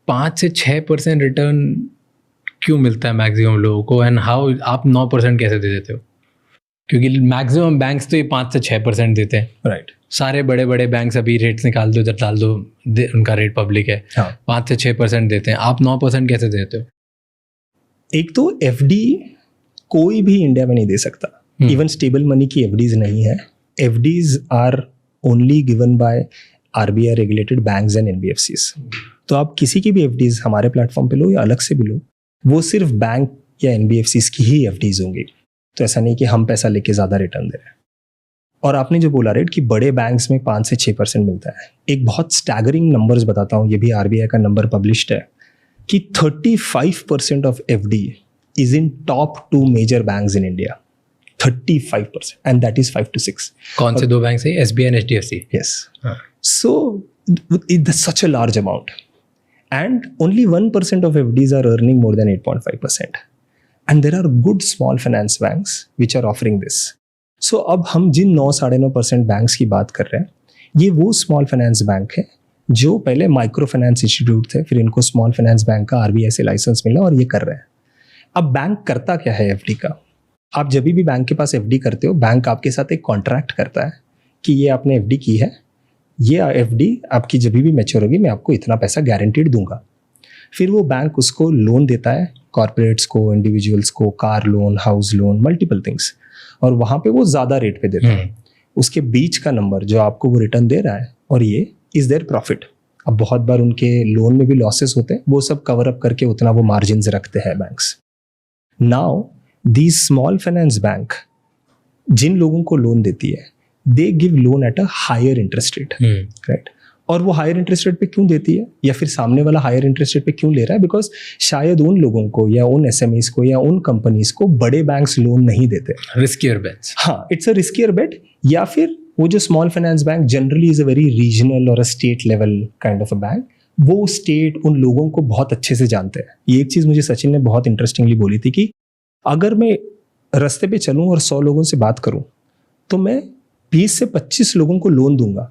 5 से 6% रिटर्न क्यों मिलता है मैक्सिमम लोगों को, एंड हाउ आप 9% कैसे दे देते हो? क्योंकि मैक्सिमम बैंक्स तो ये 5 से 6% देते हैं, राइट। सारे बड़े बड़े बैंक्स अभी रेट्स निकाल दो, इधर डाल दो, उनका रेट पब्लिक है, 5 से 6% देते हैं, आप 9% कैसे देते हो? एक तो एफडी कोई भी इंडिया में नहीं दे सकता, इवन स्टेबल मनी की एफडीज नहीं है। FDs are only given by RBI regulated banks and NBFCs. तो आप किसी की भी एफडीज हमारे प्लेटफॉर्म पे लो या अलग से भी लो, वो सिर्फ बैंक या एनबीएफसीज की ही एफडीज होंगी। तो ऐसा नहीं कि हम पैसा लेके ज़्यादा रिटर्न दे रहे हैं। और आपने जो बोला रेट कि बड़े बैंक्स में 5 से 6% मिलता है, एक बहुत स्टैगरिंग नंबर्स बताता हूँ, ये भी आरबीआई का नंबर पब्लिश्ड है कि 35% of FD is in top 2 major banks in India. 35%, and that is 5 to 6। कौन से 2 बैंक से? SBI and HDFC. Yes. So it's such a large amount, and only 1% of FDs are earning more than 8.5%. And there are good small finance banks which are offering this. So अब हम जिन 9-9.5% banks की बात कर रहे हैं, ये वो small finance bank है जो पहले माइक्रो फाइनेंस इंस्टीट्यूट थे, फिर इनको स्मॉल फाइनेंस बैंक का आरबीआई से लाइसेंस मिला और ये कर रहे हैं। अब बैंक करता क्या है एफडी का? आप जब भी बैंक के पास एफडी करते हो, बैंक आपके साथ एक कॉन्ट्रैक्ट करता है कि ये आपने एफडी की है, ये एफडी आपकी जब भी मैच्योर होगी मैं आपको इतना पैसा गारंटीड दूंगा। फिर वो बैंक उसको लोन देता है, कॉर्पोरेट्स को, इंडिविजुअल्स को, car loan, house loan, multiple things, और वहाँ पे वो ज़्यादा रेट पे देता है। उसके बीच का नंबर जो आपको वो रिटर्न दे रहा है, और ये इज़ देयर प्रॉफिट। अब बहुत बार उनके लोन में भी लॉसेस होते हैं, वो सब कवर अप करके उतना वो मार्जिन्स रखते हैं banks. Now these small finance bank जिन लोगों को लोन देती है, they give loan at a higher interest rate, right. और वो हायर इंटरेस्ट रेट पे क्यों देती है, या फिर सामने वाला हायर इंटरेस्ट रेट पे क्यों ले रहा है? बिकॉज शायद उन लोगों को या उन एसएमईज को या उन कंपनीज को बड़े बैंक्स लोन नहीं देते। Riskier bets. हाँ, इट्स अ रिस्कियर बेट। या फिर वो जो small finance bank generally is a very regional और a state level kind of a bank, वो स्टेट उन लोगों को बहुत अच्छे से जानते हैं। ये एक चीज़ मुझे सचिन ने बहुत इंटरेस्टिंगली बोली थी कि अगर मैं रास्ते पे चलूँ और 100 लोगों से बात करूँ तो मैं 20 से 25 लोगों को लोन दूंगा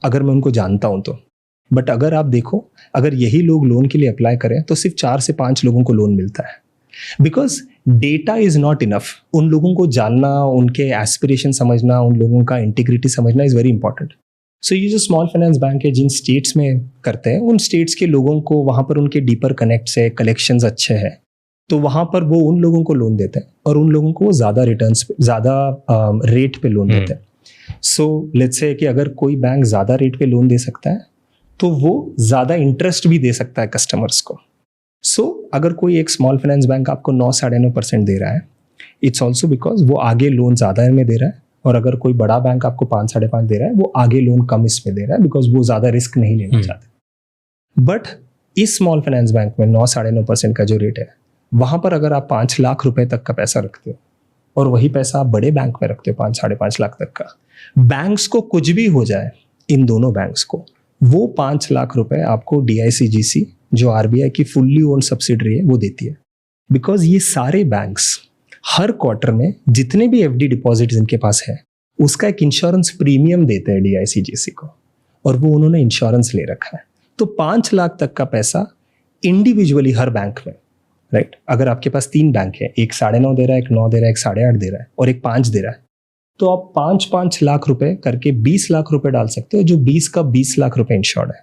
अगर मैं उनको जानता हूं तो। बट अगर आप देखो, अगर यही लोग लोन के लिए अप्लाई करें तो सिर्फ 4 से 5 लोगों को लोन मिलता है। Because data is not enough. उन लोगों को जानना, उनके एस्पिरेशन समझना, उन लोगों का इंटीग्रिटी समझना इज वेरी इंपॉर्टेंट। सो ये जो स्मॉल फाइनेंस बैंक है जिन स्टेट्स में करते हैं, उन स्टेट्स के लोगों को वहाँ पर उनके डीपर कनेक्ट्स है, कलेक्शंस अच्छे हैं, तो वहाँ पर वो उन लोगों को लोन देते हैं और उन लोगों को ज़्यादा रिटर्न्स, ज़्यादा रेट पे लोन देते हैं। सो लेट्स से कि अगर कोई बैंक ज़्यादा रेट पे लोन दे सकता है तो वो ज़्यादा इंटरेस्ट भी दे सकता है कस्टमर्स को। सो अगर कोई एक स्मॉल फाइनेंस बैंक आपको 9-9.5% दे रहा है, इट्स ऑल्सो बिकॉज वो आगे लोन ज़्यादा में दे रहा है। और अगर कोई बड़ा बैंक आपको 5-5.5 दे रहा है, वो आगे लोन कम इसमें दे रहा है बिकॉज वो ज़्यादा रिस्क नहीं लेना चाहते। बट इस स्मॉल फाइनेंस बैंक में 9-9.5% का जो रेट है, वहाँ पर अगर आप 5 लाख रुपए तक का पैसा रखते हो और वही पैसा आप बड़े बैंक में रखते हो 5-5.5 लाख तक का, बैंक्स को कुछ भी हो जाए, इन दोनों बैंक्स को, वो 5 लाख रुपए आपको डीआईसीजीसी जो आरबीआई की फुल्ली ओन्ड सब्सिडरी है वो देती है। बिकॉज ये सारे बैंक्स हर क्वार्टर में जितने भी एफडी डिपॉजिट्स इनके पास है उसका एक इंश्योरेंस प्रीमियम देते हैं डीआईसीजीसी को, और वो उन्होंने इंश्योरेंस ले रखा है। तो 5 लाख तक का पैसा इंडिविजुअली हर बैंक में, राइट। अगर आपके पास 3 बैंक है, एक 9.5 दे रहा है, एक 9 दे रहा है, एक 8.5 दे रहा है और एक 5 दे रहा है, तो आप 5-5 लाख रुपए करके 20 लाख रुपए डाल सकते हो, जो 20 का 20 लाख रुपए इंश्योर्ड है।